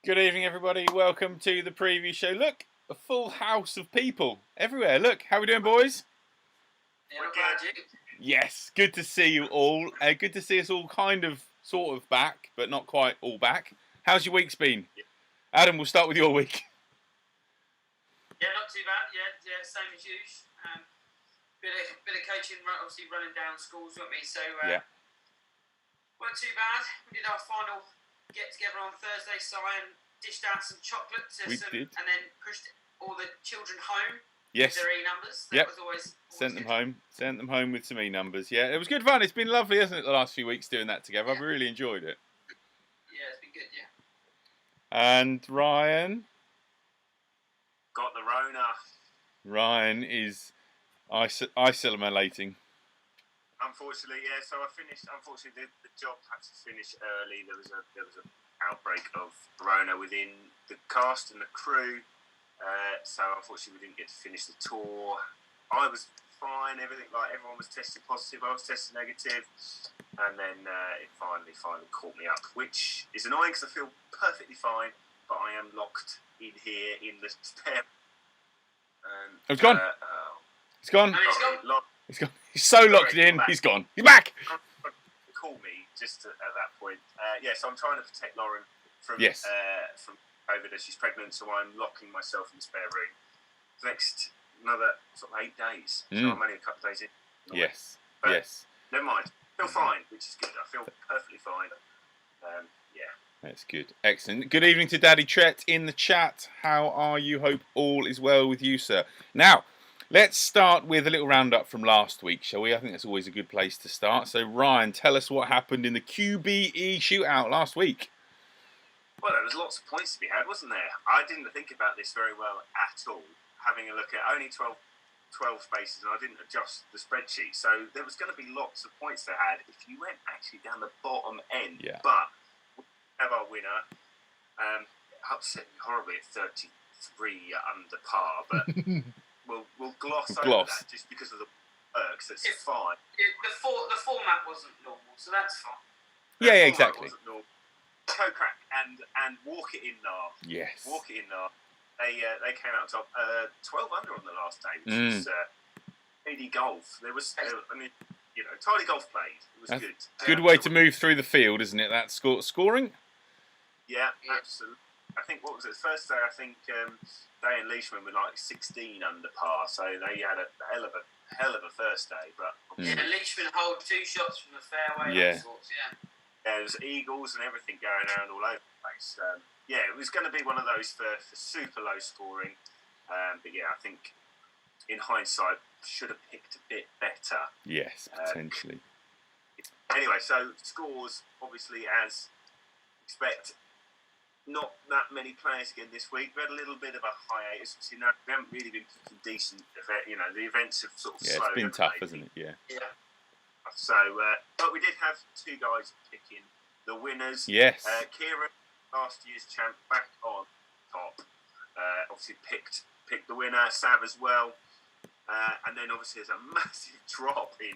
Good evening, everybody. Welcome to the preview show. Look, a full house of people everywhere. Look, how are we doing, boys? Yeah, we're good. Yes, good to see you all. Good to see us all sort of back, but not quite all back. How's your week's been? Adam, we'll start with your week. Yeah, not too bad. Yeah, same as usual. Bit of coaching, obviously running down schools, weren't we? So weren't too bad. We did our final get together on Thursday, so I dished out some chocolate and then pushed all the children home. Yes. With their E-numbers. That was always Sent them good. home. Sent them home with some E-numbers. Yeah, it was good fun. It's been lovely, hasn't it, the last few weeks doing that together? I've really enjoyed it. Yeah, it's been good, yeah. And Ryan? Got the Rona. Ryan is isolating. Unfortunately, yeah. So I finished. Unfortunately, the job had to finish early. There was an outbreak of Rona within the cast and the crew. So unfortunately, we didn't get to finish the tour. I was fine. Everyone was tested positive. I was tested negative, and then it finally caught me up, which is annoying because I feel perfectly fine, but I am locked in here in the spare. It's gone. It's gone. He's gone. He's so locked in. He's gone. He's back. Call me just at that point. So I'm trying to protect Lauren from COVID as she's pregnant. So I'm locking myself in the spare room. Next another sort of 8 days. So I'm only a couple of days in. Yes. But yes. Never mind. I feel fine, which is good. I feel perfectly fine. That's good. Excellent. Good evening to Daddy Trett in the chat. How are you? Hope all is well with you, sir. Now, let's start with a little roundup from last week, shall we? I think that's always a good place to start. So, Ryan, tell us what happened in the QBE shootout last week. Well, there was lots of points to be had, wasn't there? I didn't think about this very well at all, having a look at only 12 spaces, and I didn't adjust the spreadsheet. So there was going to be lots of points to had if you went actually down the bottom end. Yeah. But we have our winner. Upset me horribly at 33 under par, but we'll gloss over that just because of the perks. That's fine. The format wasn't normal, so that's fine. Yeah, exactly. Wasn't normal. Co-crack and walk it in now. Yes. Walk it in now. They came out top 12 under on the last day, which was tidy golf. There was, tidy golf played. It was good. Good way to move through the field, isn't it? That scoring. Yeah, absolutely. I think what was it? First day, I think Day and Leishman were like 16 under par, so they had a hell of a first day. But Leishman holed 2 shots from the fairway. Yeah. All sorts, yeah. There was eagles and everything going around all over the place. It was going to be one of those for super low scoring. But I think in hindsight, should have picked a bit better. Yes, potentially. Anyway, so scores, obviously, as expect, not that many players again this week. We had a little bit of a hiatus. We haven't really been picking decent, the events have sort of slowed. It's been tough, hasn't it? Yeah. So, but we did have 2 guys picking the winners. Yes. Kieran, last year's champ, back on top. Obviously picked the winner. Sav as well. And then obviously there's a massive drop in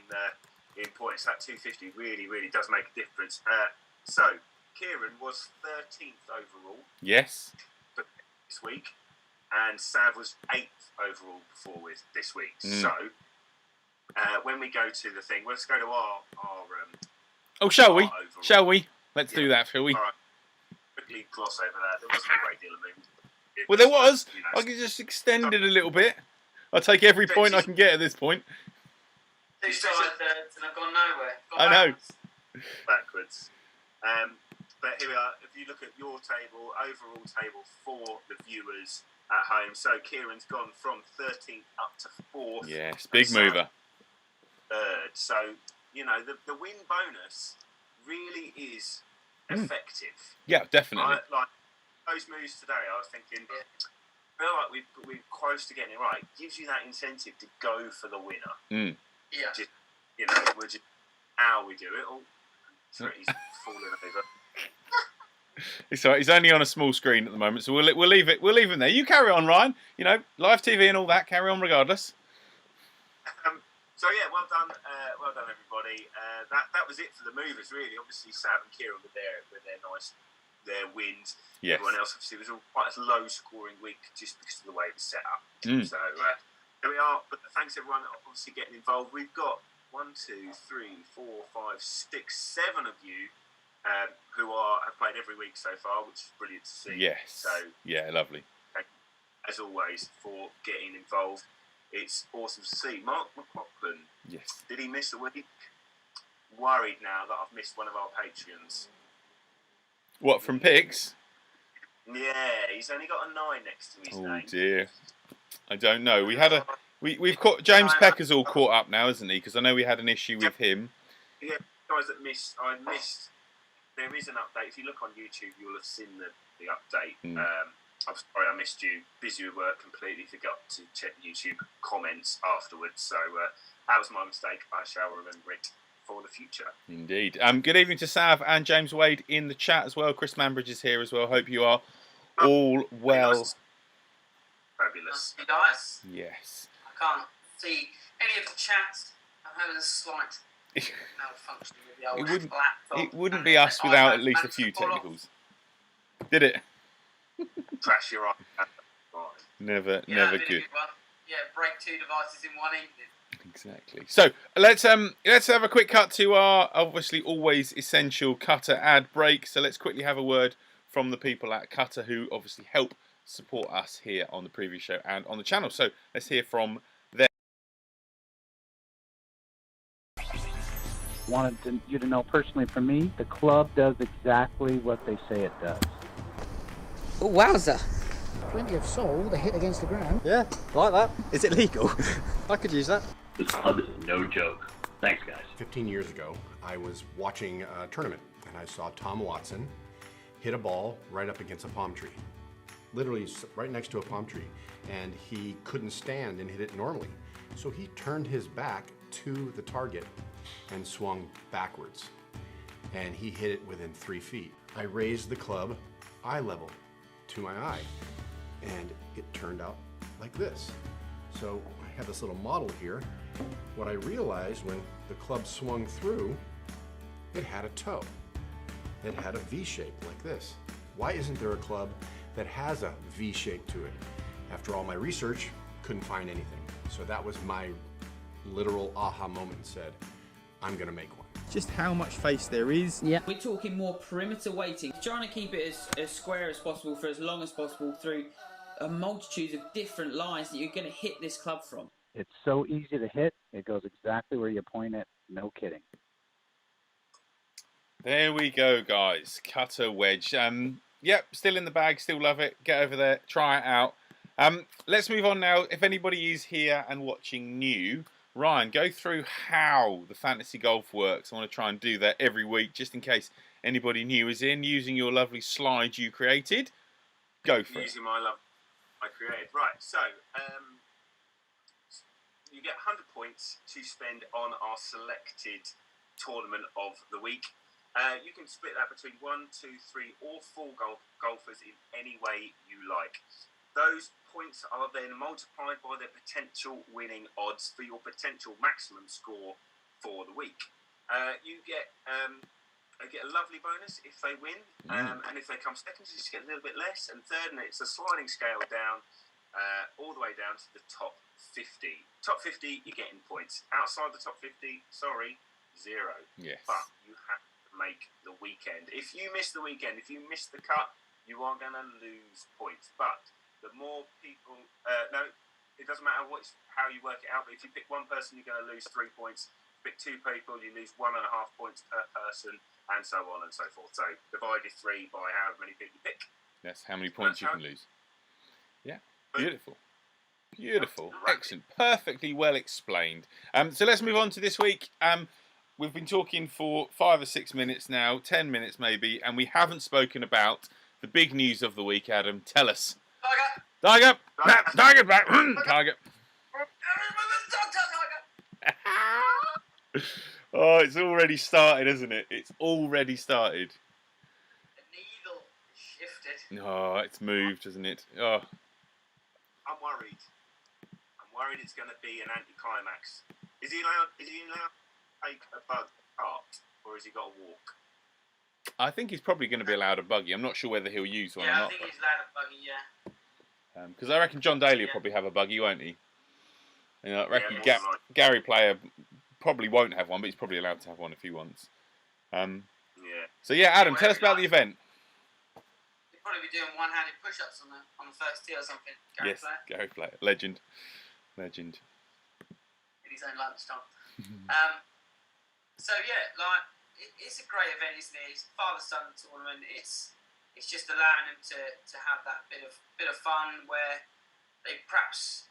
points. That 250 really, really does make a difference. So Kieran was 13th overall. Yes. This week, and Sav was 8th overall before this week. So. When we go to the thing, let's go to our shall we? Overall. Shall we? Let's do that, shall we? All right. Quickly gloss over that. There wasn't a great deal of movement. Well, there was. I could just extend it a little bit. I'll take every point I can get at this point. 2 straight thirds, and I've gone nowhere. I know. Backwards. But here we are. If you look at your table, overall table for the viewers at home. So Kieran's gone from 13th up to 4th. Yes, big mover. Third. So, the win bonus really is effective. Yeah, definitely. Like those moves today, I was thinking, I feel like we're close to getting it right. It gives you that incentive to go for the winner. Yeah. Just, we're just how we do it. Oh, Trett's falling over. It's all right. He's only on a small screen at the moment, so we'll leave it. We'll leave him there. You carry on, Ryan. Live TV and all that. Carry on regardless. So well done everybody. That was it for the movers, really. Obviously, Sav and Kieran were there with their nice their wins. Yes. Everyone else, obviously, it was all quite a low-scoring week just because of the way it was set up. So here we are. But thanks, everyone, obviously getting involved. We've got 1, 2, 3, 4, 5, 6, 7 of you who have played every week so far, which is brilliant to see. Yes. So yeah, lovely. As always, for getting involved. It's awesome to see. Mark McLaughlin. Yes. Did he miss a week? Worried now that I've missed one of our Patreons. What, from picks? Yeah, he's only got a 9 next to his name. Oh dear. I don't know. We had we've caught James Pecker's all caught up now, isn't he? Because I know we had an issue with him. Yeah, guys that missed. I missed. There is an update. If you look on YouTube, you'll have seen the update. I'm sorry, I missed you. Busy with work, completely forgot to check YouTube comments afterwards. So that was my mistake. I shall remember it for the future. Indeed. Good evening to Sav and James Wade in the chat as well. Chris Manbridge is here as well. Hope you are all well. Nice. Fabulous. You guys? Yes. I can't see any of the chats. I'm having a slight malfunction with the old laptop. It wouldn't be us without at least a few technicals. Did it? Crash your eye. Never good. Yeah, break 2 devices in one evening. Exactly. So let's have a quick cut to our obviously always essential Cutter ad break. So let's quickly have a word from the people at Cutter who obviously help support us here on the previous show and on the channel. So let's hear from them. Wanted you to know personally from me, the club does exactly what they say it does. Oh, wowza. Plenty of soul to hit against the ground. Yeah, like that. Is it legal? I could use that. This club is no joke. Thanks, guys. 15 years ago, I was watching a tournament, and I saw Tom Watson hit a ball right up against a palm tree. Literally right next to a palm tree. And he couldn't stand and hit it normally. So he turned his back to the target and swung backwards. And he hit it within 3 feet. I raised the club eye level to my eye, and it turned out like this. So I have this little model here. What I realized when the club swung through, it had a toe. It had a V shape like this. Why isn't there a club that has a V shape to it? After all my research, couldn't find anything. So that was my literal aha moment. Said, I'm gonna make one. Just how much face there is. Yeah. We're talking more perimeter weighting, trying to keep it as square as possible for as long as possible through a multitude of different lines that you're going to hit this club from. It's so easy to hit. It goes exactly where you point it. No kidding. There we go, guys. Cutter wedge. Yep, still in the bag. Still love it. Get over there. Try it out. Let's move on now. If anybody is here and watching new, Ryan, go through how the fantasy golf works. I want to try and do that every week, just in case anybody new is in, using your lovely slide you created. Go for it. Using my love I created. Right, so you get 100 points to spend on our selected tournament of the week. You can split that between 1, 2, 3, or 4 golfers in any way you like. Those points are then multiplied by their potential winning odds for your potential maximum score for the week. You get a lovely bonus if they win, and if they come second, you just get a little bit less. And third, and it's a sliding scale down, all the way down to the top 50. Top 50, you're getting points. Outside the top 50, sorry, 0. Yes. But you have to make the weekend. If you miss the weekend, if you miss the cut, you are going to lose points. But the more people, no, it doesn't matter how you work it out, but if you pick one person, you're going to lose 3 points. Pick 2 people, you lose 1.5 points per person, and so on and so forth. So divide your 3 by however many people you pick. That's how many points you can lose. Yeah, beautiful. Beautiful. Excellent. Perfectly well explained. So let's move on to this week. We've been talking for 5 or 6 minutes now, 10 minutes maybe, and we haven't spoken about the big news of the week, Adam. Tell us. Tiger! Tiger! Tiger! Oh, it's already started, isn't it? It's already started. The needle shifted. Oh, it's moved, isn't it? Oh. I'm worried. I'm worried it's going to be an anticlimax. Is he allowed to take a bug cart, or has he got to walk? I think he's probably going to be allowed a buggy. I'm not sure whether he'll use one or I not. think he's allowed a buggy, yeah. Because I reckon John Daly will probably have a buggy, won't he? You know, I reckon more than likely. Gary Player probably won't have one, but he's probably allowed to have one if he wants. So yeah, Adam, tell us about the event. He'll probably be doing one-handed push-ups on the first tee or something. Gary Player. Gary Player, legend. In his own lunchtime. So yeah, like it's a great event, isn't it? It's father-son tournament. It's just allowing them to have that bit of fun where they perhaps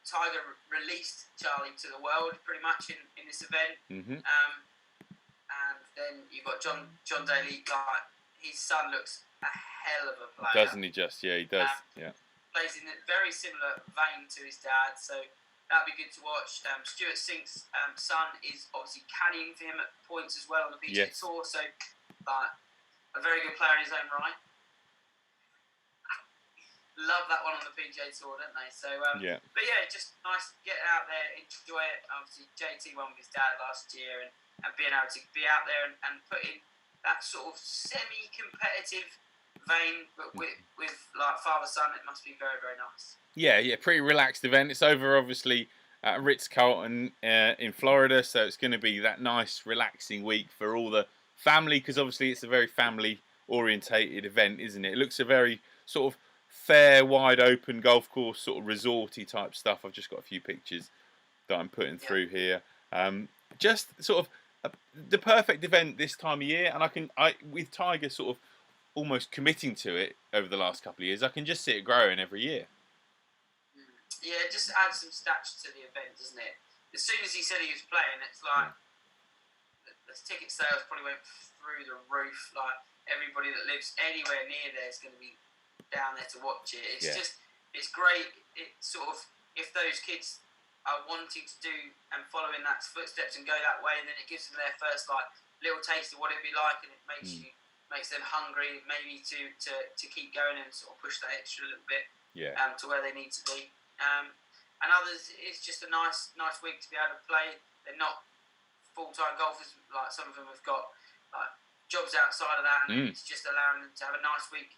Tiger released Charlie to the world pretty much in this event. Mm-hmm. And then you've got John Daly. Like his son looks a hell of a player, doesn't he? Just he does. Plays in a very similar vein to his dad, so that'll be good to watch. Stuart Sink's son is obviously caddying for him at points as well on the PGA Tour, so a very good player in his own right. Love that one on the PGA Tour, don't they? So, but yeah, just nice to get out there, enjoy it. Obviously, JT won with his dad last year, and being able to be out there and put in that sort of semi-competitive vein, but with like father-son, it must be very, very nice. Yeah, pretty relaxed event. It's over, obviously, at Ritz-Carlton in Florida, so it's going to be that nice, relaxing week for all the family, because obviously it's a very family-orientated event, isn't it? It looks a very sort of fair, wide-open golf course, sort of resorty type stuff. I've just got a few pictures that I'm putting through here. Just sort of the perfect event this time of year, and I with Tiger sort of almost committing to it over the last couple of years, I can just see it growing every year. Yeah, it just adds some stats to the event, doesn't it? As soon as he said he was playing, it's like the ticket sales probably went through the roof. Like everybody that lives anywhere near there is going to be down there to watch it. It's just, it's great. It sort of, if those kids are wanting to do and follow in that footsteps and go that way, and then it gives them their first like little taste of what it'd be like, and it makes them hungry maybe to keep going and sort of push that extra little bit to where they need to be. And others, it's just a nice week to be able to play. They're not full-time golfers, like some of them have got like jobs outside of that, and it's just allowing them to have a nice week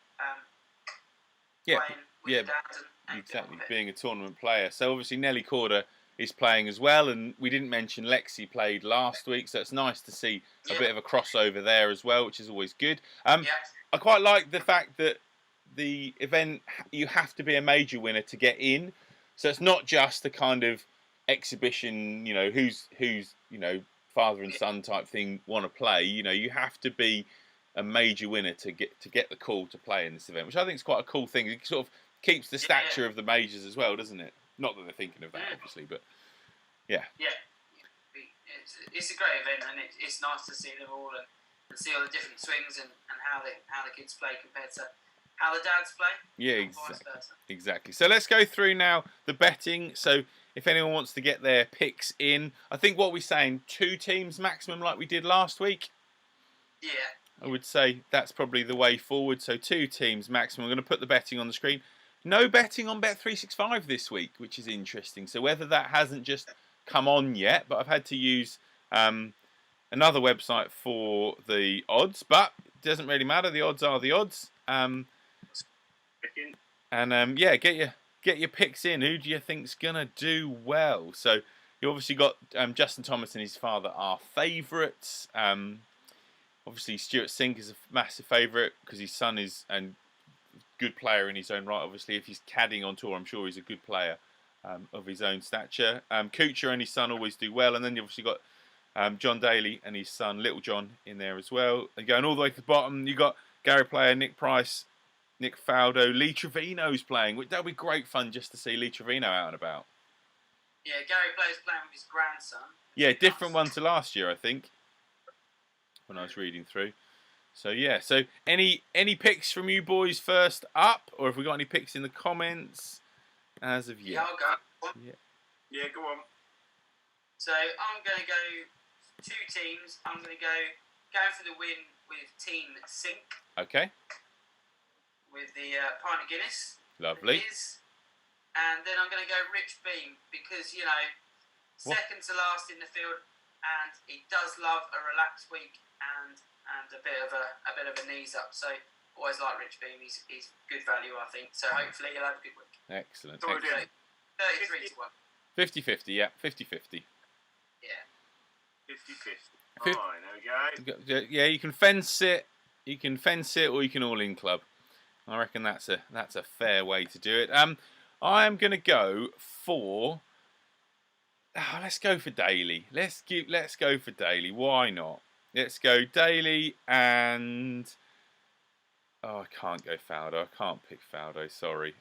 playing with their dads and exactly, being a tournament player. So obviously Nelly Corder is playing as well, and we didn't mention Lexi played last week, so it's nice to see a bit of a crossover there as well, which is always good. I quite like the fact that the event, you have to be a major winner to get in. So it's not just a kind of exhibition, you know, who's you know, father and son type thing want to play. You know, you have to be a major winner to get the call to play in this event, which I think is quite a cool thing. It sort of keeps the stature of the majors as well, doesn't it? Not that they're thinking of that, obviously, but yeah. It's a great event, and it's nice to see them all and see all the different swings and how the kids play compared to how the dads play. Yeah, exactly. So let's go through now the betting. So if anyone wants to get their picks in, I think what we're saying, 2 teams maximum like we did last week. Yeah. I would say that's probably the way forward. So 2 teams maximum. I'm going to put the betting on the screen. No betting on Bet365 this week, which is interesting. So whether that hasn't just come on yet, but I've had to use another website for the odds, but it doesn't really matter. The odds are the odds. Get your picks in. Who do you think's gonna do well? So you obviously got Justin Thomas and his father are favourites. Obviously Stuart Sink is a massive favourite because his son is a good player in his own right. Obviously, if he's caddying on tour, I'm sure he's a good player of his own stature. Kuchar and his son always do well, and then you obviously got John Daly and his son Little John in there as well. And going all the way to the bottom, you got Gary Player, Nick Price, Nick Faldo, Lee Trevino's playing. That'll be great fun just to see Lee Trevino out and about. Yeah, Gary Player's playing with his grandson. Yeah, different one to last year, I think, when I was reading through. So yeah, so any picks from you boys first up, or have we got any picks in the comments as of yet? Yeah, I'll go. Yeah, go on. So I'm going to go 2 teams. I'm going to going for the win with Team Sink. Okay. With the pint of Guinness. Lovely. And then I'm going to go Rich Beam because, you know, second to last in the field, and he does love a relaxed week and a bit of a knees up. So always like Rich Beam. He's good value, I think. So hopefully he'll have a good week. Excellent. 33 to 1. 50-50, yeah, 50-50. Yeah. 50-50. Fine, there we go. Yeah, you can fence it. You can fence it, or you can all in club. I reckon that's a fair way to do it. I am going to go for. Let's go for Daly. Let's go for Daly. Why not? Let's go Daly and. Oh, I can't go Faldo. I can't pick Faldo. Sorry.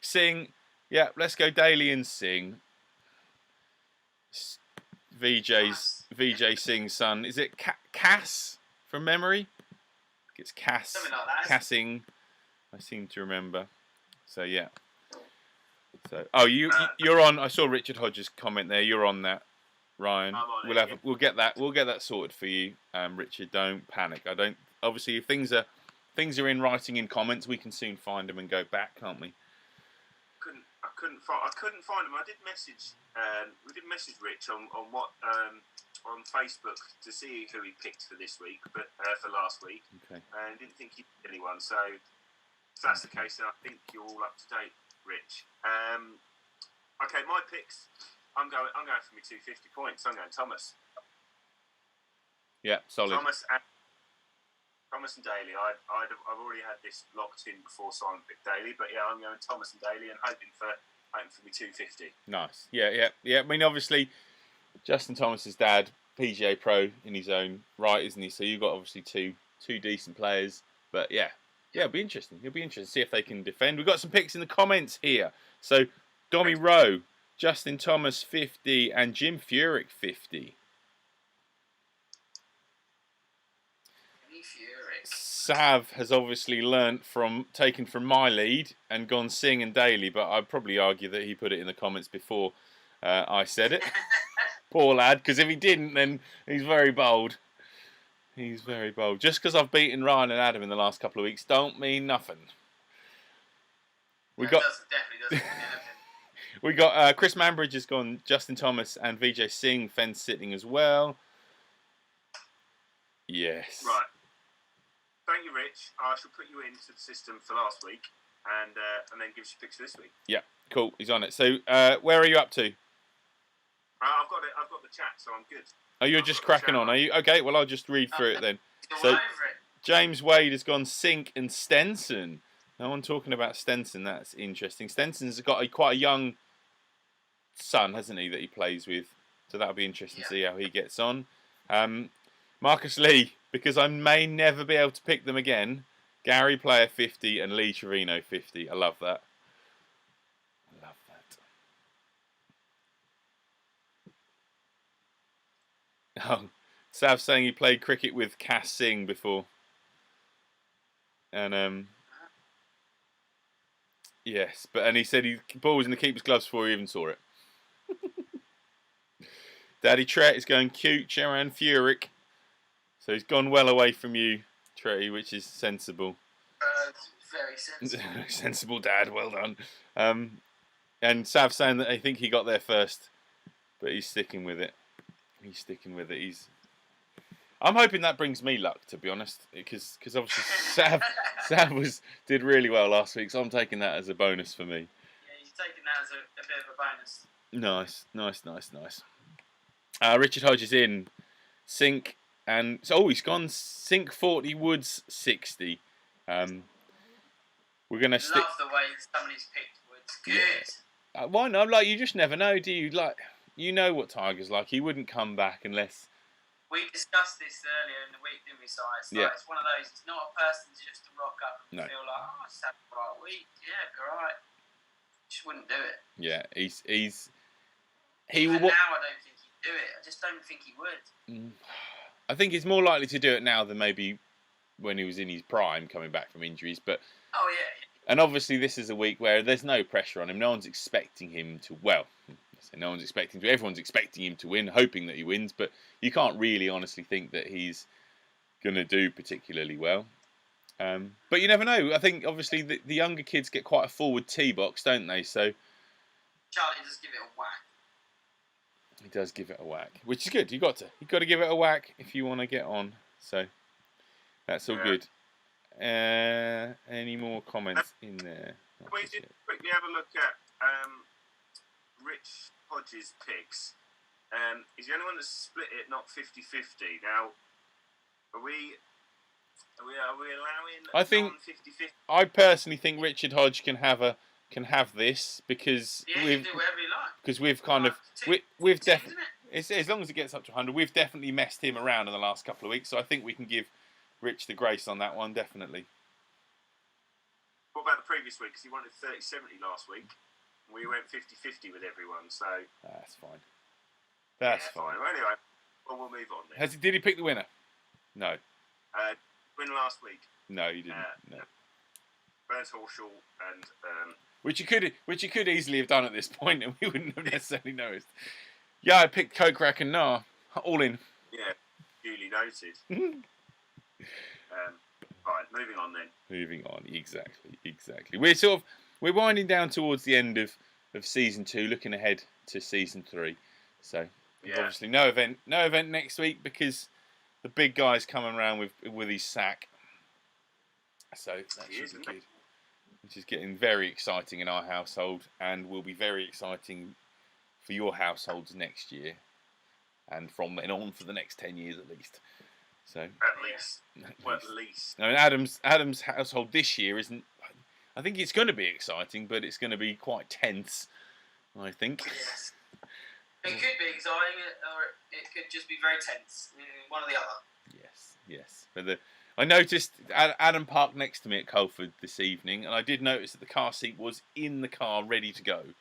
Sing. Yeah, let's go Daly and Sing. VJ Singh's son. Is it Cass from memory? It's Cass. Something like that. Cassing. I seem to remember. So yeah. So you're on. I saw Richard Hodges' comment there. You're on that, Ryan. I'm on We'll get that sorted for you, Richard. Don't panic. Obviously if things are in writing in comments, we can soon find them and go back, can't we? I couldn't find him. I did message. We did message Rich on Facebook to see who he picked for this week, but for last week. Okay. And didn't think he picked anyone. So if that's the case, then I think you're all up to date, Rich. Okay, my picks. I'm going for me 250 points. I'm going Thomas. Yeah, solid. Thomas and Daly. I've already had this locked in before Simon picked Daly, but yeah, I'm going Thomas and Daly and hoping for me 250. Nice. Yeah. I mean, obviously, Justin Thomas's dad, PGA Pro in his own right, isn't he? So you've got obviously two decent players. But yeah, it'll be interesting. It'll be interesting to see if they can defend. We've got some picks in the comments here. So Dommy Rowe, Justin Thomas 50, and Jim Furyk 50. Sav has obviously taken from my lead and gone Sing and Daly, but I'd probably argue that he put it in the comments before I said it. Poor lad, because if he didn't, then he's very bold. He's very bold. Just because I've beaten Ryan and Adam in the last couple of weeks don't mean nothing. Definitely doesn't mean anything. We got Chris Manbridge has gone Justin Thomas and VJ Singh fence sitting as well. Yes. Right. Thank you, Rich. I shall put you into the system for last week, and then give you picks for this week. Yeah, cool. He's on it. So, where are you up to? I've got the chat, so I'm good. Oh, you're just cracking on, are you? Okay. Well, I'll just read through it then. So, James Wade has gone Sink and Stenson. No one talking about Stenson. That's interesting. Stenson's got quite a young son, hasn't he, that he plays with? So that'll be interesting to see how he gets on. Marcus Lee, because I may never be able to pick them again. Gary Player 50 and Lee Trevino 50. I love that. Oh, Sav saying he played cricket with Cass Singh before. And yes, and he said ball was in the keeper's gloves before he even saw it. Daddy Trett is going cute, Sharon Furyk. So he's gone well away from you, Tretty, which is sensible. Very sensible. Sensible dad, well done. And Sav saying that I think he got there first, but he's sticking with it. I'm hoping that brings me luck, to be honest, because obviously Sav did really well last week, so I'm taking that as a bonus for me. Yeah, he's taking that as a bit of a bonus. Nice. Richard Hodges in Sink. And so, he's gone Sink 40, Woods 60. We're gonna stick. Love the way somebody's picked Woods. Good. Yeah. Why not? Like, you just never know, do you? Like, you know what Tiger's like. He wouldn't come back unless. We discussed this earlier in the week, didn't we? So it's it's one of those. It's not a person to just rock up and feel like, oh, it's had a right week. Yeah, all right. Just wouldn't do it. Yeah, he will. Now I don't think he'd do it. I just don't think he would. I think he's more likely to do it now than maybe when he was in his prime, coming back from injuries. But and obviously this is a week where there's no pressure on him. No one's expecting him to. Well, no one's expecting to. Everyone's expecting him to win, hoping that he wins. But you can't really honestly think that he's going to do particularly well. But you never know. I think obviously the younger kids get quite a forward tee box, don't they? So Charlie just give it a whack. He does give it a whack, which is good. You got to give it a whack if you want to get on. So that's all good. Any more comments in there? We did quickly have a look at Rich Hodges' picks. He's the only one that's split it, not 50-50. Now, are we allowing? I think 50-50? I personally think Richard Hodge can have this because Yeah, you can do whatever you like. Because we've kind of we've definitely, as long as it gets up to 100, we've definitely messed him around in the last couple of weeks. So I think we can give Rich the grace on that one, definitely. What about the previous week? Because he wanted 30-70 last week. We went 50-50 with everyone, so that's fine. That's fine. Well, anyway, we'll move on then. Did he pick the winner? No. Win last week. No, you didn't. No. Burns Horschel and which you could easily have done at this point, and we wouldn't have necessarily noticed. Yeah, I picked Kokrak and Nah, all in. Yeah, duly noted. Right, moving on then. Moving on, exactly. We're winding down towards the end of season 2, looking ahead to season 3. So obviously no event next week because the big guy's coming around with his sack. So that should be good. Which is getting very exciting in our household and will be very exciting for your households next year and from then on for the next 10 years at least. So at least. I mean, Adam's household this year isn't. I think it's going to be exciting, but it's going to be quite tense. I think. Yes. It could be exciting, or it could just be very tense. One or the other. Yes. But I noticed Adam parked next to me at Culford this evening, and I did notice that the car seat was in the car, ready to go.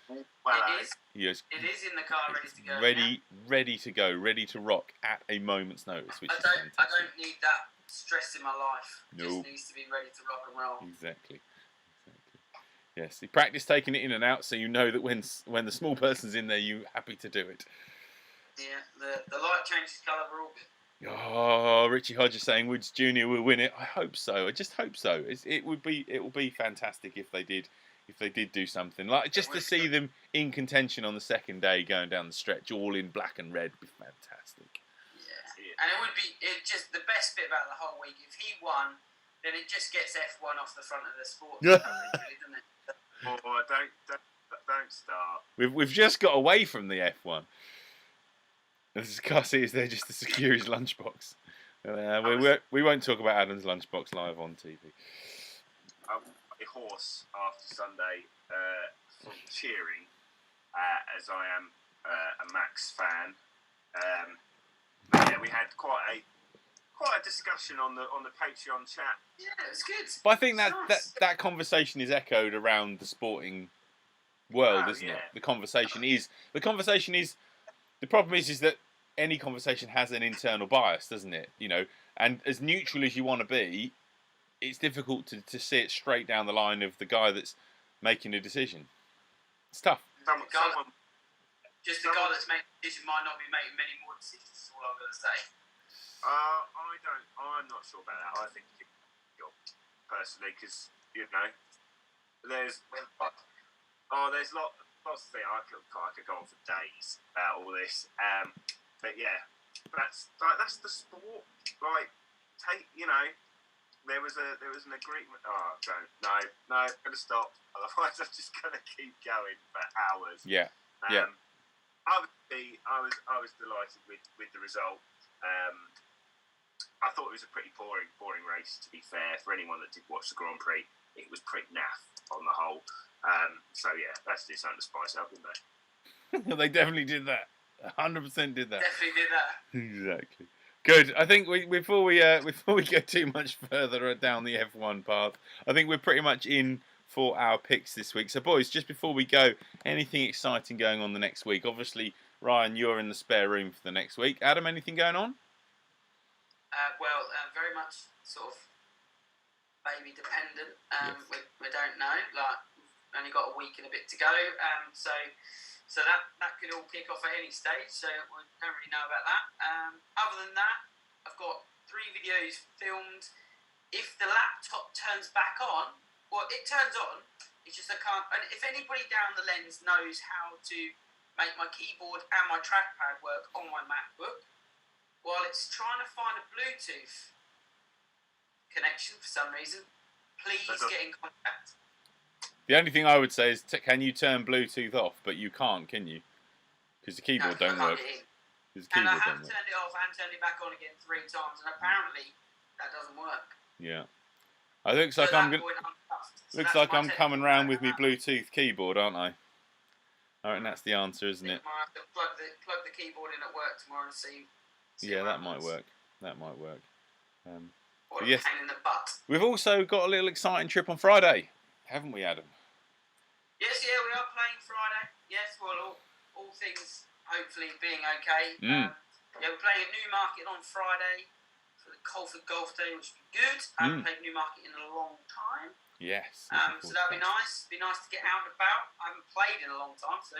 Well, it is. Yes. It is in the car, ready to go. Ready to go, ready to rock at a moment's notice, which is fantastic. I don't need that stress in my life. It No. just needs to be ready to rock and roll. Exactly. Yes, you practice taking it in and out, so you know that when the small person's in there, you're happy to do it. Yeah, the light changes colour. We're all good. Oh, Richie Hodges saying Woods Jr. will win it. I hope so. I just hope so. It will be fantastic if they did do something like just to see them in contention on the second day, going down the stretch, all in black and red, would be fantastic. Yeah, and it would be just the best bit about the whole week. If he won, then it just gets F1 off the front of the sport. Really, doesn't it? Oh, don't start. We've just got away from the F1. As Cassie is there just to secure his lunchbox. We won't talk about Adam's lunchbox live on TV. I'm a horse after Sunday from cheering, as I am a Max fan. We had quite a discussion on the Patreon chat. Yeah, it was good. But I think that conversation is echoed around the sporting world, isn't it? The conversation is. The problem is that any conversation has an internal bias, doesn't it? You know, and as neutral as you want to be, it's difficult to see it straight down the line of the guy that's making a decision. It's tough. The guy that's making a decision might not be making many more decisions. Is all I'm going to say. I'm not sure about that. I think personally, because there's lots of things I could go on for days about all this. But yeah, that's the sport. Like, there was an agreement. Oh, no, I'm gonna stop. Otherwise, I'm just gonna keep going for hours. Yeah. Obviously, I was delighted with the result. I thought it was a pretty boring race. To be fair, for anyone that did watch the Grand Prix, it was pretty naff on the whole. So yeah, that's just something to spice up, didn't they? They definitely did that. 100% did that. Definitely did that. Exactly. Good. I think before we go too much further down the F1 path, I think we're pretty much in for our picks this week. So, boys, just before we go, anything exciting going on the next week? Obviously, Ryan, you're in the spare room for the next week. Adam, anything going on? Very much sort of baby dependent. We don't know. Like, we've only got a week and a bit to go. So that could all kick off at any stage. So we don't really know about that. Other than that, I've got 3 videos filmed. If the laptop turns back on, well, it turns on. It's just I can't. And if anybody down the lens knows how to make my keyboard and my trackpad work on my MacBook while it's trying to find a Bluetooth connection for some reason. Please get in contact. The only thing I would say is, can you turn Bluetooth off? But you can't, can you? Because the keyboard don't work. And I have turned it off and turned it back on again 3 times, and apparently that doesn't work. Yeah. It looks like I'm coming round with my Bluetooth keyboard, aren't I? I reckon that's the answer, isn't it? I might have to plug the keyboard in at work tomorrow and see yeah, that might work. That might work. What a pain in the butt. We've also got a little exciting trip on Friday, haven't we, Adam? Yes, yeah, we are playing Friday. Yes, well, all things hopefully being okay. Yeah, we're playing at Newmarket on Friday for the Colford Golf Day, which will be good. I haven't played Newmarket in a long time. Yes. So that'll be nice. Be nice to get out and about. I haven't played in a long time, so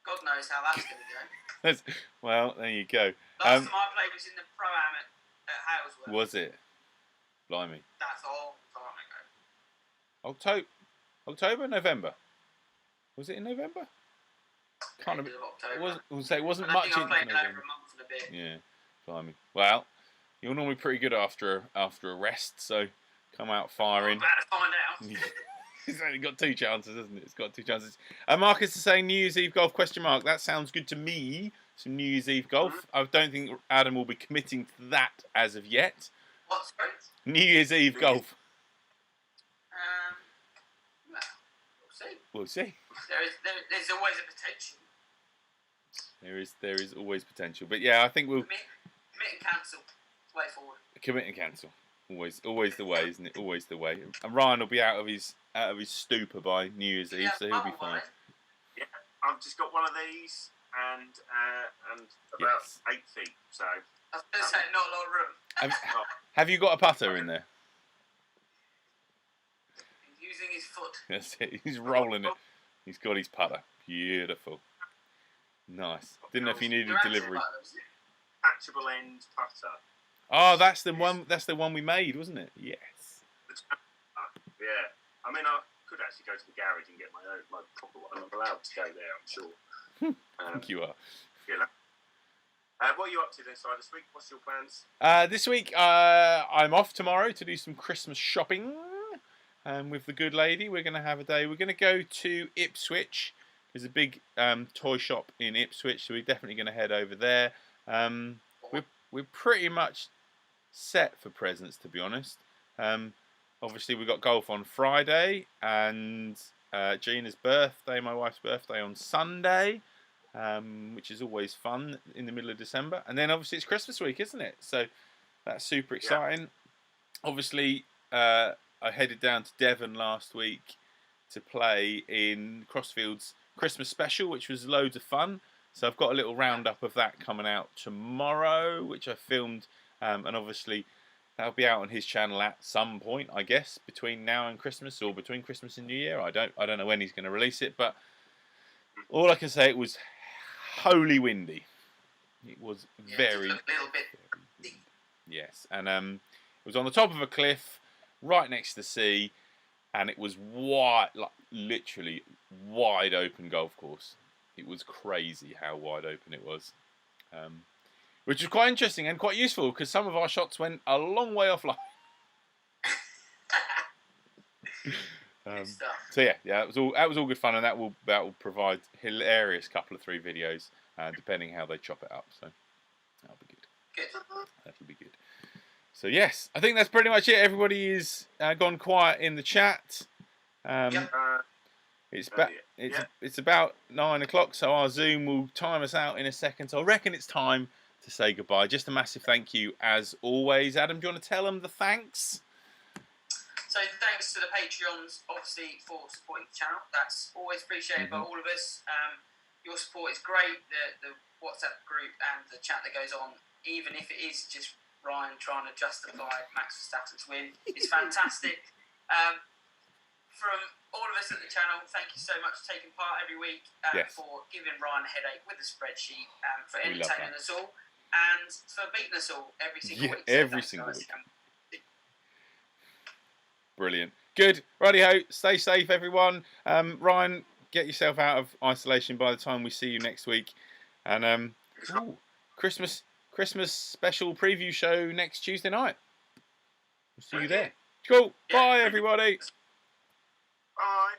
God knows how that's going to go. Well, there you go. Last time I played was in the Pro-Am at Halesworth. Was it? Blimey. That's a long time ago. October, November. Was it in November? Can't remember. It wasn't much in November. Over a month and a bit. Yeah, blimey. Well, you're normally pretty good after a rest, so come out firing. I'm about to find out. It's only got 2 chances, hasn't it? It's got 2 chances. Marcus is saying New Year's Eve golf ? That sounds good to me. Some New Year's Eve golf. I don't think Adam will be committing to that as of yet. What's great? New Year's Eve golf. Well, we'll see. We'll see. There's always a potential. There is always potential, but yeah, I think we'll commit and cancel. Way forward. Commit and cancel. Always the way, isn't it? Always the way. And Ryan will be out of his stupor by New Year's Eve, so he'll be fine. Yeah, I've just got one of these and about 8 feet. So I was going to say not a lot of room. Have you got a putter in there? He's using his foot. That's it. He's rolling it. He's got his putter. Beautiful. Nice. Didn't know if you needed delivery. Attachable end putter. Oh, that's the one. That's the one we made, wasn't it? Yes. Yeah. I mean, I could actually go to the garage and get my proper one. I'm allowed to go there, I'm sure. I think you are. Yeah. What are you up to this side this week? What's your plans? This week, I'm off tomorrow to do some Christmas shopping. With the good lady, we're going to have a day. We're going to go to Ipswich. There's a big toy shop in Ipswich, so we're definitely going to head over there. We're pretty much set for presents, to be honest. Obviously, we've got golf on Friday, and Gina's birthday, my wife's birthday, on Sunday, which is always fun in the middle of December. And then, obviously, it's Christmas week, isn't it? So that's super exciting. Yeah. Obviously, I headed down to Devon last week to play in Crossfield's Christmas special, which was loads of fun. So I've got a little roundup of that coming out tomorrow, which I filmed, and obviously that'll be out on his channel at some point, I guess, between now and Christmas, or between Christmas and New Year. I don't know when he's going to release it, but all I can say, it was wholly windy. It was very, just a little bit windy. Yes, and it was on the top of a cliff, right next to the sea, and it was wide, like literally wide open golf course. It was crazy how wide open it was, which was quite interesting and quite useful because some of our shots went a long way offline. So yeah, that was all good fun, and that will provide hilarious couple of 3 videos, depending how they chop it up. So that'll be good. That'll be good. So yes, I think that's pretty much it. Everybody is gone quiet in the chat. It's about 9 o'clock, so our Zoom will time us out in a second. So I reckon it's time to say goodbye. Just a massive thank you as always. Adam, do you want to tell them the thanks? So thanks to the Patreons, obviously, for supporting the channel. That's always appreciated by all of us. Your support is great. The WhatsApp group and the chat that goes on, even if it is just Ryan trying to justify Max Verstappen's win, is fantastic. From all of us at the channel, thank you so much for taking part every week, for giving Ryan a headache with the spreadsheet, for entertaining us all, and for beating us all every single week. Every single week. Brilliant. Good. Righty-ho. Stay safe, everyone. Ryan, get yourself out of isolation by the time we see you next week. And Christmas special preview show next Tuesday night. We'll see you there. Cool. Bye, everybody. Bye.